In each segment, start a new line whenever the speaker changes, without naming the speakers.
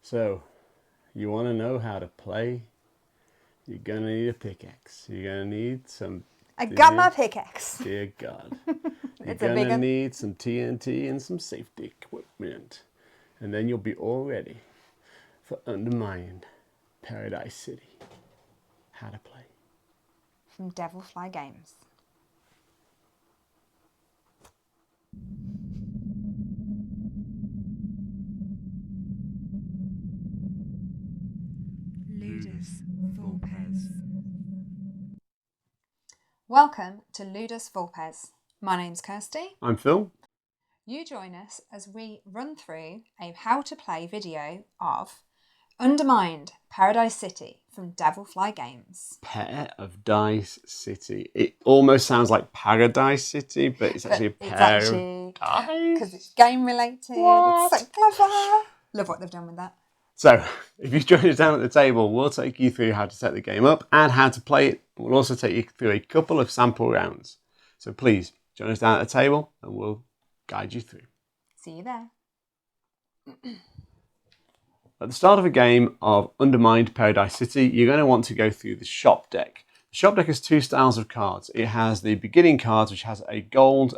So, you want to know how to play? You're going to need a pickaxe. You're going to need some...
I got my pickaxe.
Dear God. You're
It's a
going
big
to
one.
need some TNT and some safety equipment. And then you'll be all ready for Undermined, Paradise City. How to play.
From Devilfly Games.
Ludus Vulpes.
Welcome to Ludus Vulpes. My name's Kirsty.
I'm Phil.
You join us as we run through a how to play video of Undermined, Paradise City from Devilfly Games.
Pairadice City. It almost sounds like Paradise City, but it's actually Paradise.
Because it's game related.
What?
It's so clever. Love what they've done with that.
So, if you join us down at the table, we'll take you through how to set the game up and how to play it. We'll also take you through a couple of sample rounds. So please, join us down at the table and we'll guide you through.
See you there.
At the start of a game of Undermined Paradise City, you're going to want to go through the shop deck. The shop deck has two styles of cards. It has the beginning cards, which has a gold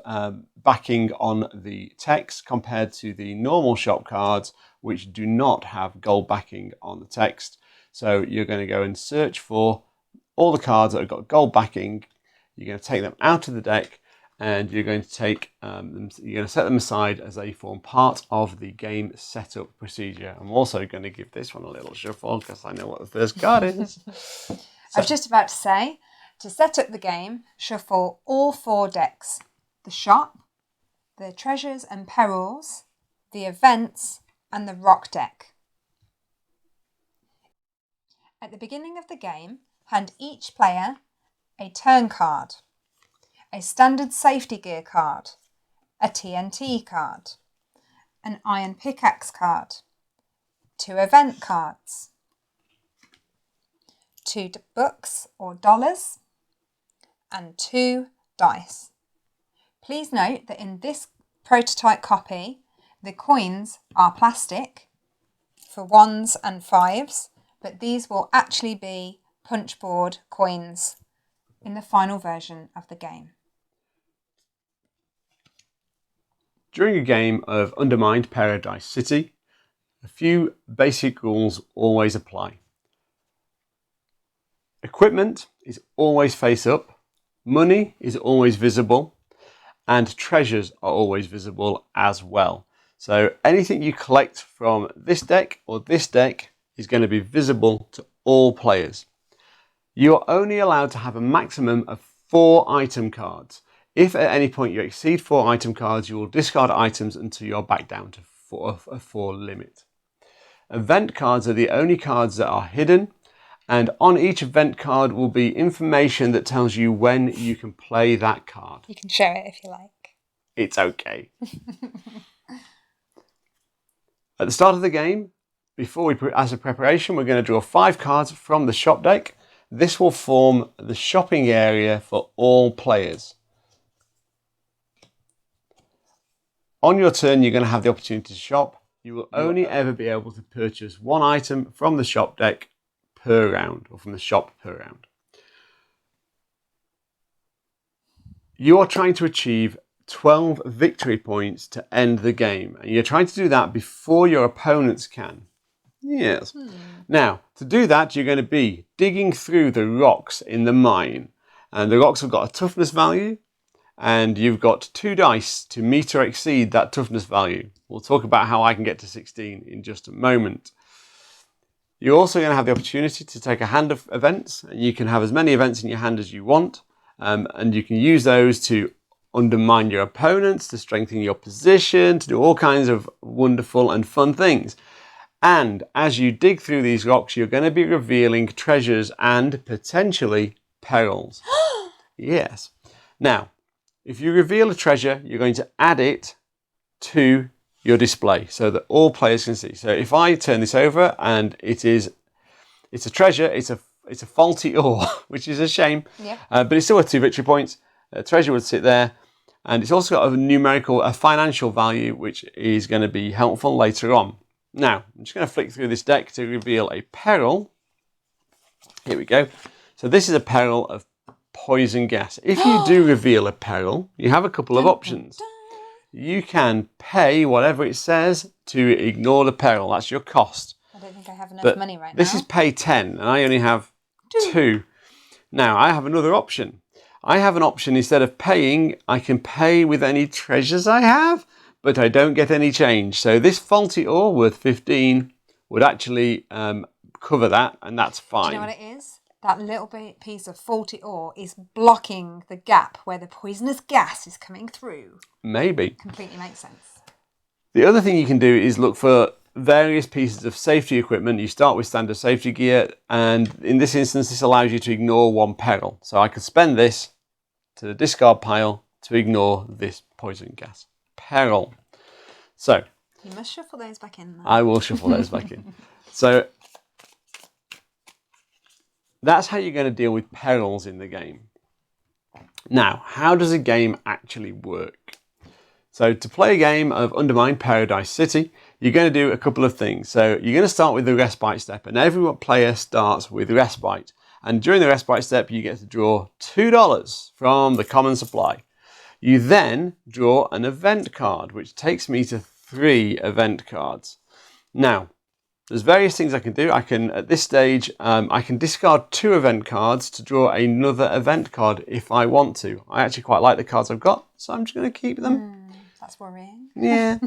backing on the text, compared to the normal shop cards, which do not have gold backing on the text. So you're going to go and search for all the cards that have got gold backing. You're going to take them out of the deck, and you're going to take you're going to set them aside as they form part of the game setup procedure. I'm also going to give this one a little shuffle because I know what the first card is.
I was just about to say, to set up the game, shuffle all four decks. The shop, the treasures and perils, the events, and the rock deck. At the beginning of the game, hand each player a turn card, a standard safety gear card, a TNT card, an iron pickaxe card, 2 event cards, 2 books or dollars, and 2 dice. Please note that in this prototype copy, the coins are plastic for 1s and 5s, but these will actually be punchboard coins in the final version of the game.
During a game of Undermined Paradise City, a few basic rules always apply. Equipment is always face up, money is always visible, and treasures are always visible as well. So anything you collect from this deck or this deck is going to be visible to all players. You are only allowed to have a maximum of 4 item cards. If at any point you exceed 4 item cards, you will discard items until you're back down to a 4 limit. Event cards are the only cards that are hidden, and on each event card will be information that tells you when you can play that card.
You can show it if you like.
It's okay. At the start of the game, as a preparation, we're going to draw 5 cards from the shop deck. This will form the shopping area for all players. On your turn, you're going to have the opportunity to shop. You will only ever be able to purchase 1 item from the shop deck per round, or from the shop per round. You are trying to achieve 12 victory points to end the game, and you're trying to do that before your opponents can. Yes. Now, to do that, you're going to be digging through the rocks in the mine, and the rocks have got a toughness value, and you've got 2 dice to meet or exceed that toughness value. We'll talk about how I can get to 16 in just a moment. You're also going to have the opportunity to take a hand of events, and you can have as many events in your hand as you want, and you can use those to undermine your opponents, to strengthen your position, to do all kinds of wonderful and fun things. And as you dig through these rocks, you're going to be revealing treasures and potentially perils. Yes. Now, if you reveal a treasure, you're going to add it to your display so that all players can see. So if I turn this over and it's a treasure, it's a faulty ore, which is a shame, but it's still worth 2 victory points. A treasure would sit there, and it's also got a financial value, which is going to be helpful later on. Now, I'm just going to flick through this deck to reveal a peril. Here we go. So this is a peril of poison gas. If you do reveal a peril, you have a couple of options. You can pay whatever it says to ignore the peril. That's your cost.
I don't think I have enough
But
money right now.
this is pay 10, and I only have 2. Now, I have another option. I have an option, instead of paying, I can pay with any treasures I have, but I don't get any change. So this faulty ore worth 15 would actually cover that, and that's fine.
Do you know what it is? That little piece of faulty ore is blocking the gap where the poisonous gas is coming through.
Maybe.
Completely makes sense.
The other thing you can do is look for various pieces of safety equipment. You start with standard safety gear, and in this instance, this allows you to ignore one peril. So I could spend this to the discard pile to ignore this poison gas peril. So
you must shuffle those back in there.
I will shuffle those back in. So that's how you're going to deal with perils in the game. Now, how does a game actually work? So to play a game of Undermined Pairadice City, you're going to do a couple of things. So you're going to start with the respite step, and every player starts with respite. And during the respite step, you get to draw $2 from the common supply. You then draw an event card, which takes me to 3 event cards. Now, there's various things I can do. I can, at this stage, I can discard 2 event cards to draw another event card if I want to. I actually quite like the cards I've got, so I'm just going to keep them.
That's worrying.
Yeah.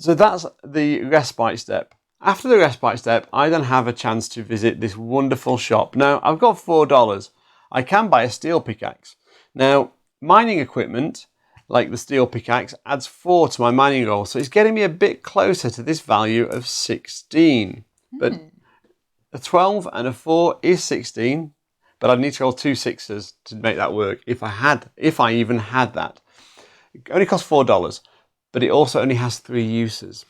So that's the respite step. After the respite step, I then have a chance to visit this wonderful shop. Now, I've got $4. I can buy a steel pickaxe. Now, mining equipment, like the steel pickaxe, adds 4 to my mining roll. So it's getting me a bit closer to this value of 16. But a 12 and a 4 is 16. But I'd need to roll 2 6s to make that work if I even had that. It only costs $4, but it also only has 3 uses.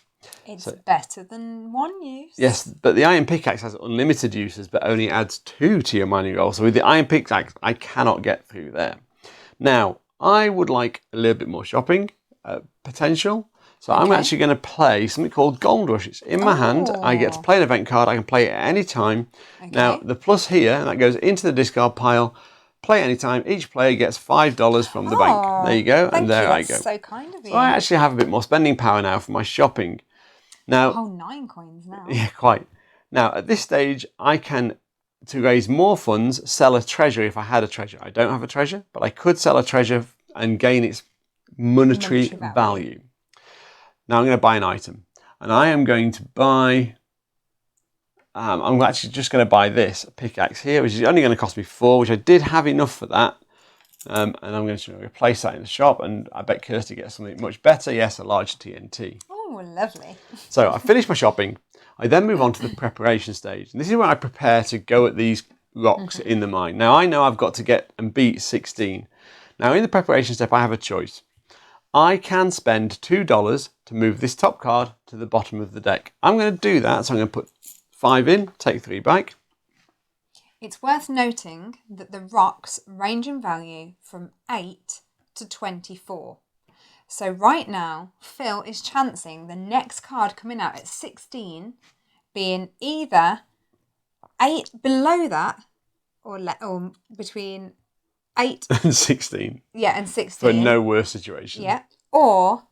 It's better than 1 use.
Yes, but the iron pickaxe has unlimited uses, but only adds 2 to your mining roll. So with the iron pickaxe, I cannot get through there. Now, I would like a little bit more shopping potential. So I'm actually going to play something called Gold Rush. It's in my hand. I get to play an event card. I can play it at any time. Okay. Now, the plus here, and that goes into the discard pile. Play anytime. Each player gets $5 from the bank. There you go, and there I go.
That's so kind of you.
So I actually have a bit more spending power now for my shopping. Now,
9 coins now.
Yeah, quite. Now, at this stage, I can, to raise more funds, sell a treasure if I had a treasure. I don't have a treasure, but I could sell a treasure and gain its monetary value. Now I'm going to buy an item, and I am going to buy. I'm actually just going to buy this pickaxe here, which is only going to cost me 4, which I did have enough for that. And I'm going to replace that in the shop, and I bet Kirsty gets something much better. Yes, a large TNT.
Oh, lovely.
So I finished my shopping. I then move on to the preparation stage. And this is where I prepare to go at these rocks in the mine. Now I know I've got to get and beat 16. Now in the preparation step, I have a choice. I can spend $2 to move this top card to the bottom of the deck. I'm going to do that, so I'm going to put 5 in, take 3 back.
It's worth noting that the rocks range in value from 8 to 24. So right now, Phil is chancing the next card coming out at 16 being either 8 below that or between 8
and 16.
Yeah, and 16.
For no worse situation.
Yeah, or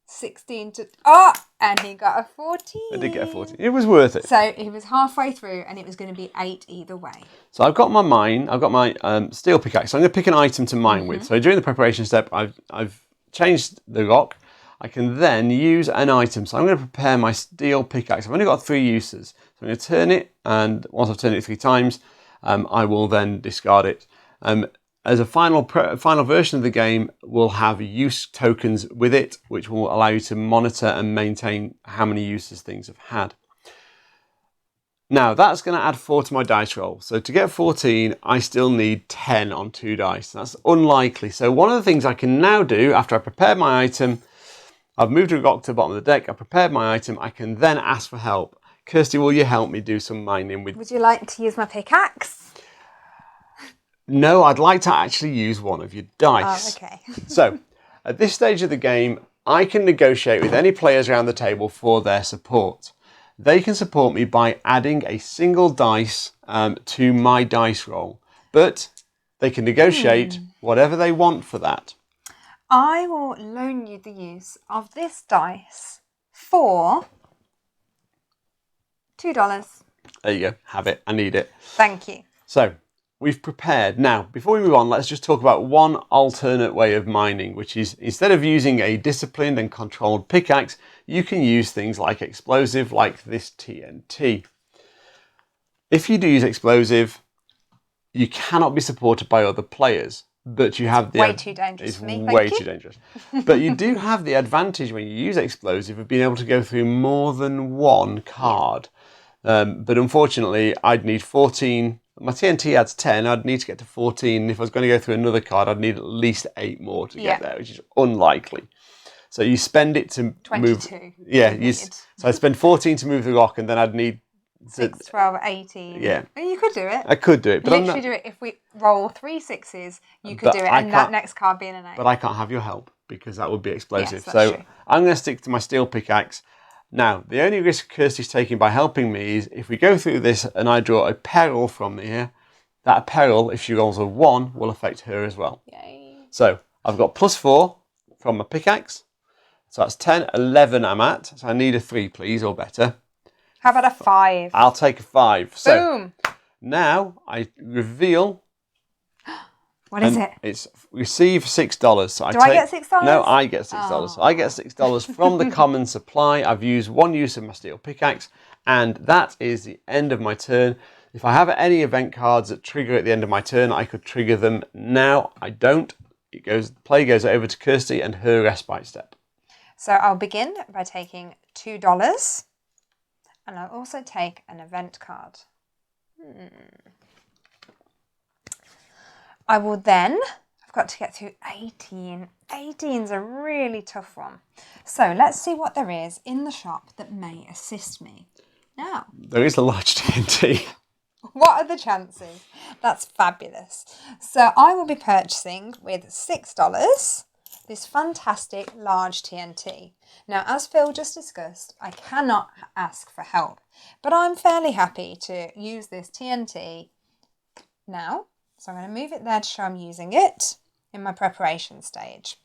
16 to... Oh! And he got a 14.
I did get a 14. It was worth it.
So he was halfway through and it was going to be 8 either way.
So I've got my mine. I've got my steel pickaxe. So I'm going to pick an item to mine with. So during the preparation step, I've changed the rock. I can then use an item. So I'm going to prepare my steel pickaxe. I've only got 3 uses. So I'm going to turn it, and once I've turned it 3 times, I will then discard it. As a final version of the game, will have use tokens with it, which will allow you to monitor and maintain how many uses things have had. Now, that's going to add 4 to my dice roll. So to get 14, I still need 10 on 2 dice. That's unlikely. So one of the things I can now do, after I prepare my item, I've moved a rock to the bottom of the deck, I've prepared my item, I can then ask for help. Kirsty, will you help me do some mining with...
Would you like to use my pickaxe?
No, I'd like to actually use one of your dice.
Oh, okay.
So, at this stage of the game, I can negotiate with any players around the table for their support. They can support me by adding a single dice to my dice roll, but they can negotiate whatever they want for that.
I will loan you the use of this dice for $2.
There you go. Have it. I need it.
Thank you.
So we've prepared. Now, before we move on, let's just talk about one alternate way of mining, which is instead of using a disciplined and controlled pickaxe, you can use things like explosive, like this TNT. If you do use explosive, you cannot be supported by other players, but you have the
way too dangerous for me.
It's way too dangerous. But you do have the advantage when you use explosive of being able to go through more than one card. But unfortunately, I'd need 14. My TNT adds 10. I'd need to get to 14. If I was going to go through another card, I'd need at least 8 more to get there, which is unlikely. So you spend it to
22.
move. Yeah, so I spend 14 to move the rock, and then I'd need
6, 12, 18.
Yeah.
You could do it.
I could do it. But
Literally do it. If we roll 3 6s, you could do it. And that next card being an 8.
But I can't have your help because that would be explosive.
Yes,
so
true.
I'm going to stick to my steel pickaxe. Now, the only risk Kirsty's taking by helping me is if we go through this and I draw a peril from here, that peril, if she rolls a 1, will affect her as well.
Yay.
So I've got +4 from my pickaxe. So that's 10, 11 I'm at. So I need a 3, please, or better.
How about a 5?
I'll take a 5. So
Boom.
now I reveal.
What is it?
It's receive $6. So
I get $6?
No, I get $6. So I get $6 from the common supply. I've used one use of my steel pickaxe, and that is the end of my turn. If I have any event cards that trigger at the end of my turn, I could trigger them. Now I don't. The play goes over to Kirsty and her respite step.
So I'll begin by taking $2, and I'll also take an event card. I will then, I've got to get through 18. 18's a really tough one. So let's see what there is in the shop that may assist me. Now,
There is a large TNT.
what are the chances? That's fabulous. So I will be purchasing with $6 this fantastic large TNT. Now, as Phil just discussed, I cannot ask for help, but I'm fairly happy to use this TNT now. So I'm going to move it there to show I'm using it in my preparation stage.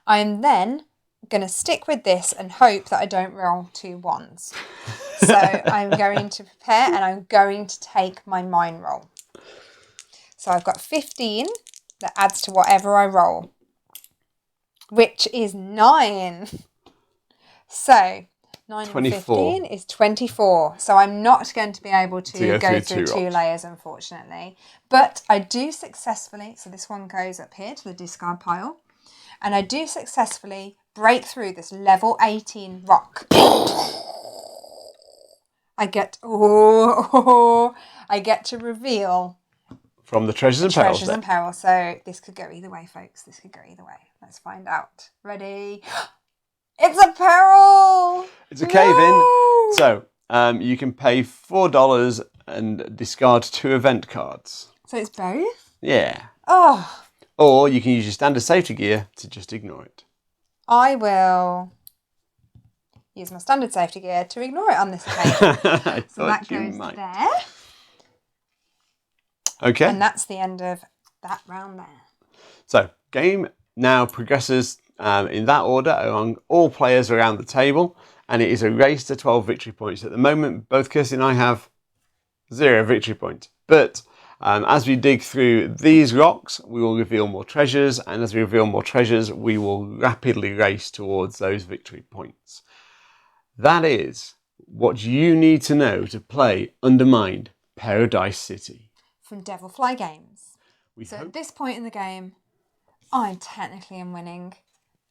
I'm then going to stick with this and hope that I don't roll 2 1s. So I'm going to prepare and I'm going to take my mine roll. So I've got 15 that adds to whatever I roll, which is 9. So 9 and 15 is 24. So I'm not going to be able to go through 2 layers, unfortunately. But I do successfully, so this one goes up here to the discard pile, and I do successfully break through this level 18 rock. I get to reveal
From the Treasures and Perils.
Treasures and Perils. So this could go either way, folks. This could go either way. Let's find out. Ready? It's a peril!
It's a cave-in. So you can pay $4 and discard 2 event cards.
So it's both?
Yeah.
Oh.
Or you can use your standard safety gear to just ignore it.
I will use my standard safety gear to ignore it on this occasion. So that goes there.
Okay.
And that's the end of that round there.
So game now progresses in that order among all players around the table, and it is a race to 12 victory points. At the moment, both Kirsty and I have 0 victory points. But as we dig through these rocks, we will reveal more treasures, and as we reveal more treasures, we will rapidly race towards those victory points. That is what you need to know to play Undermined Pairadice City.
From Devilfly Games. So at this point in the game, I technically am winning.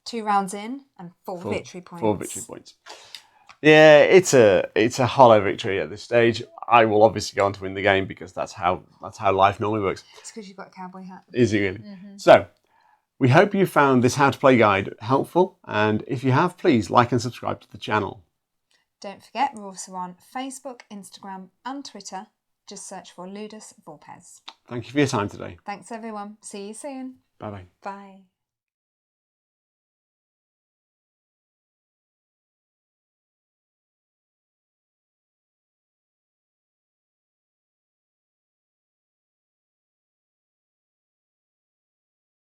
2 rounds in and 4 victory points.
4 victory points. Yeah, it's a hollow victory at this stage. I will obviously go on to win the game because that's how life normally works.
It's because you've got a cowboy hat.
Is it really? Mm-hmm. So, we hope you found this how to play guide helpful, and if you have, please like and subscribe to the channel.
Don't forget, we're also on Facebook, Instagram and Twitter. Just search for Ludus Vorpes.
Thank you for your time today.
Thanks everyone. See you soon.
Bye-bye.
Bye.